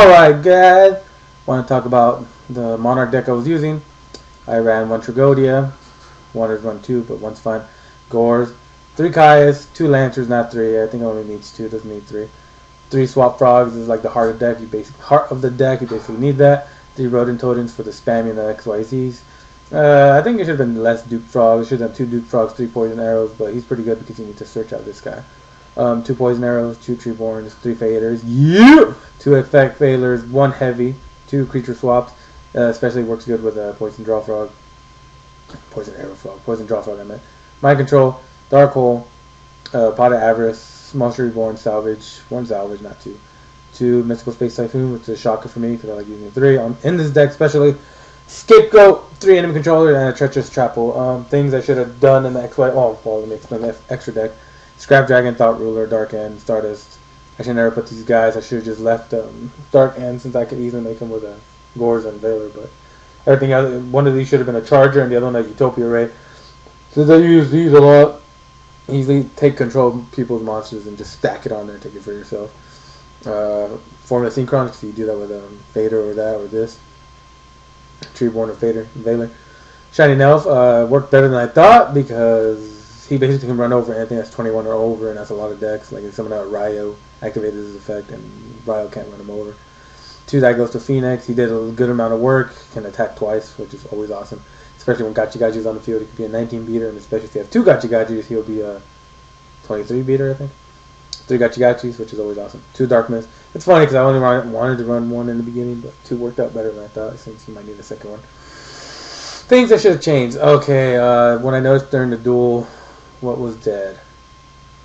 Alright guys, want to talk about the Monarch deck I was using. I ran one Tragodia, wanted to run two, but one's fine. Gores, 3 Kaias, 2 Lancers, not 3. I think it only needs 2, doesn't need 3. 3 Swap Frogs is like the heart of the deck. Heart of the deck, you basically need that. 3 Rodent Totems for the spamming the XYZs. I think it should have been less Duke Frogs. Should have 2 Duke Frogs, 3 Poison Arrows, but he's pretty good because you need to search out this guy. 2 Poison Arrows, 2 Treeborns, 3 Faders, yeah! 2 Effect Failures, 1 Heavy, 2 Creature Swaps, especially works good with Poison Draw Frog, Poison Arrow Frog, Poison Draw Frog I meant. Mind Control, Dark Hole, Pot of Avarice, Monster Reborn, Salvage, 1 Salvage, not 2. 2 Mystical Space Typhoon, which is a shocker for me because I like using 3. In this deck especially, Scapegoat, 3 Enemy Controller, and a Treacherous Trapple. Things I should have done in the XY, well, let me explain the extra deck. Scrap Dragon, Thought Ruler, Dark End, Stardust. I should never put these guys. I should have just left Dark End since I could easily make them with Gores and Veiler. But everything else, one of these should have been a Charger and the other one a Utopia Ray. Since I use these a lot, easily take control of people's monsters and just stack it on there and take it for yourself. Formula Synchron, so you do that with Vader or that or this. Treeborn or Vader, Veiler. Shining Elf worked better than I thought because he basically can run over anything that's 21 or over, and that's a lot of decks. Like if someone out Ryo activated his effect, and Ryo can't run him over. 2 that goes to Phoenix. He did a good amount of work. Can attack twice, which is always awesome. Especially when Gachigachi's on the field, he could be a 19 beater, and especially if you have 2 Gachigachis, he'll be a 23 beater, I think. 3 Gachigachis, which is always awesome. 2 Darkness. It's funny because I only wanted to run 1 in the beginning, but 2 worked out better than I thought, since you might need a second one. Things I should have changed. Okay, when I noticed during the duel, what was dead?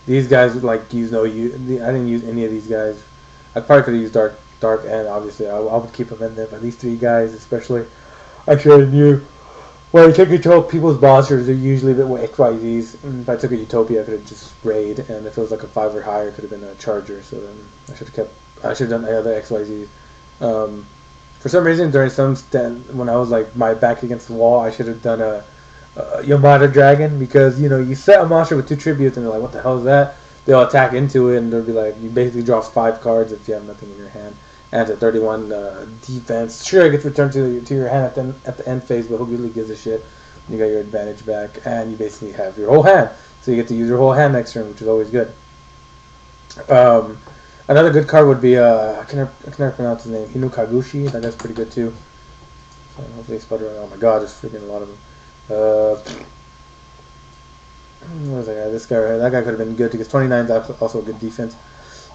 These guys like use no use. I didn't use any of these guys. I probably could have used Dark End. Obviously, I would keep them in there. But these 3 guys, especially, I should have knew. When I take control of people's monsters, they're usually the XYZs. And if I took a Utopia, I could have just raid. And if it was like a 5 or higher, it could have been a Charger. So then I should have done the other XYZs. For some reason, during when I was like my back against the wall, I should have done a Yamada Dragon, because you set a monster with 2 tributes and they're like, what the hell is that? They'll attack into it and they'll be like, you basically draw 5 cards if you have nothing in your hand, and it's a 31 defense. Sure, it gets returned to your hand at the end phase, but who really gives a shit? You got your advantage back, and you basically have your whole hand, so you get to use your whole hand next turn, which is always good. Another good card would be I can never pronounce his name, Hinukaguchi. That's pretty good too. So hopefully I sputter. Oh my god, there's freaking a lot of them. What was that guy? This guy right here. That guy could have been good because 29 is also a good defense.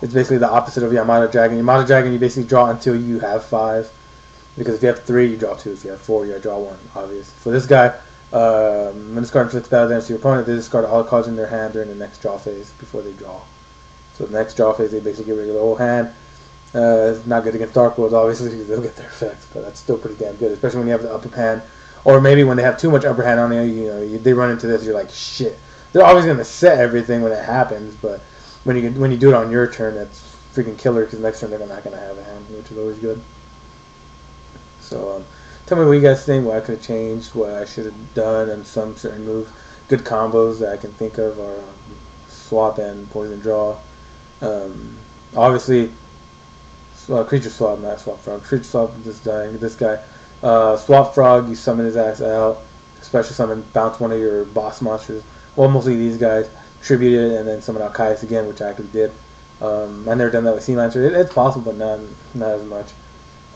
It's basically the opposite of Yamada Dragon. Yamada Dragon, you basically draw until you have 5. Because if you have 3, you draw 2. If you have 4, you draw 1, obvious. For this guy, when this card inflicts battle damage to your opponent, they discard all cards in their hand during the next draw phase before they draw. So the next draw phase, they basically get rid of the whole hand. It's not good against Dark Worlds, obviously, because they'll get their effects, but that's still pretty damn good, especially when you have the upper hand. Or maybe when they have too much upper hand on you, they run into this, you're like, shit. They're always going to set everything when it happens, but when you do it on your turn, that's freaking killer, because next turn they're not going to have a hand, which is always good. So, tell me what you guys think, what I could have changed, what I should have done, and some certain moves. Good combos that I can think of are Swap and Poison Draw. Obviously, Creature Swap, not Swap Frog. Creature Swap, this guy. Swap Frog, you summon his ass out. Special summon, bounce one of your boss monsters. Well, mostly these guys. Tribute it, and then summon out Caius again, which I actually did. I've never done that with Sea Lancer. It's possible, but not as much.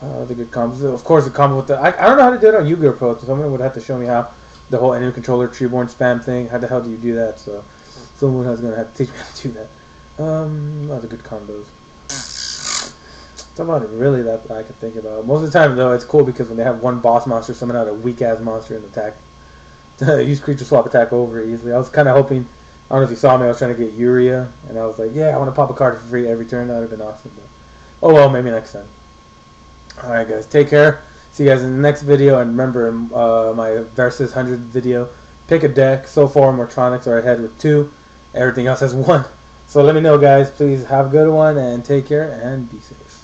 The good combos. Of course, the combo with the... I don't know how to do it on YGOPRO, so someone would have to show me how the whole enemy controller Treeborn spam thing. How the hell do you do that? So someone is going to have to teach me how to do that. Other good combos. That's about it really that I can think about. Most of the time, though, it's cool because when they have one boss monster summon out a weak-ass monster and attack, use Creature Swap attack over easily. I was kind of hoping, I don't know if you saw me, I was trying to get Uria, and I was like, yeah, I want to pop a card for free every turn. That would have been awesome. But, oh well, maybe next time. Alright guys, take care. See you guys in the next video, and remember my Versus 100 video, pick a deck. So far, Mortronics are ahead with 2. Everything else has 1. So let me know, guys. Please have a good one, and take care, and be safe.